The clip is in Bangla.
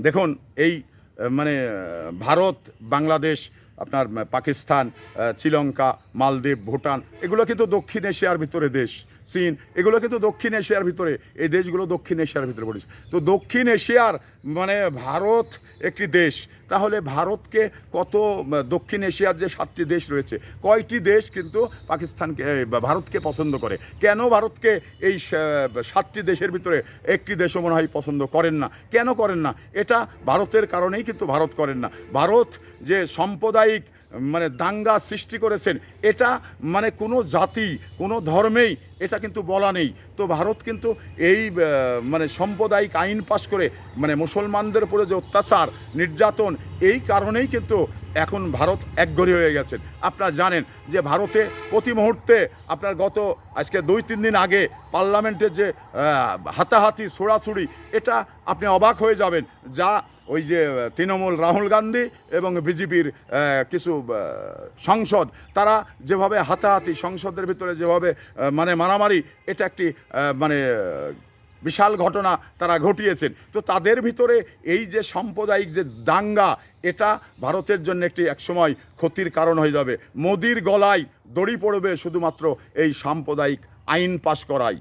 দেখুন এই মানে ভারত, বাংলাদেশ, আপনার পাকিস্তান, শ্রীলঙ্কা, মালদ্বীপ, ভুটান, এগুলো কিন্তু দক্ষিণ এশিয়ার ভিতরে দেশ। চীন, এগুলো কিন্তু দক্ষিণ এশিয়ার ভিতরে, এই দেশগুলো দক্ষিণ এশিয়ার ভিতরে পড়েছে। তো দক্ষিণ এশিয়ার মানে ভারত একটি দেশ, তাহলে ভারতকে কত, দক্ষিণ এশিয়ার যে 7টি দেশ রয়েছে, কয়টি দেশ কিন্তু পাকিস্তানকে বা ভারতকে পছন্দ করে? কেন ভারতকে এই 7টি দেশের ভিতরে একটি দেশও মনে হয় পছন্দ করেন না? কেন করেন না? এটা ভারতের কারণেই কিন্তু ভারত করেন না। ভারত যে সাম্প্রদায়িক মানে দাঙ্গা সৃষ্টি করেছেন, এটা মানে কোনো জাতি, কোনো ধর্মেই এটা কিন্তু বলা নেই। তো ভারত কিন্তু এই মানে সাম্প্রদায়িক আইন পাশ করে মানে মুসলমানদের উপরে যে অত্যাচার, নির্যাতন, এই কারণেই কিন্তু এখন ভারত একঘরে হয়ে গেছেন। আপনারা জানেন যে ভারতে প্রতি মুহূর্তে আপনার গত আজকে 2-3 দিন আগে পার্লামেন্টের যে হাতাহাতি, ছোড়াছুড়ি, এটা আপনি অবাক হয়ে যাবেন। যা ওই যে তৃণমূল, রাহুল গান্ধী এবং বিজেপির কিছু সংসদ, তারা যেভাবে হাতাহাতি, সংসদের ভিতরে যেভাবে মানে মারামারি, এটা একটি মানে বিশাল ঘটনা তারা ঘটিয়েছেন। তো তাদের ভিতরে এই যে সাম্প্রদায়িক যে দাঙ্গা, এটা ভারতের জন্য একটি একসময় ক্ষতির কারণ হয়ে যাবে। মোদির গলায় দড়ি পড়বে শুধুমাত্র এই সাম্প্রদায়িক আইন পাশ করাই।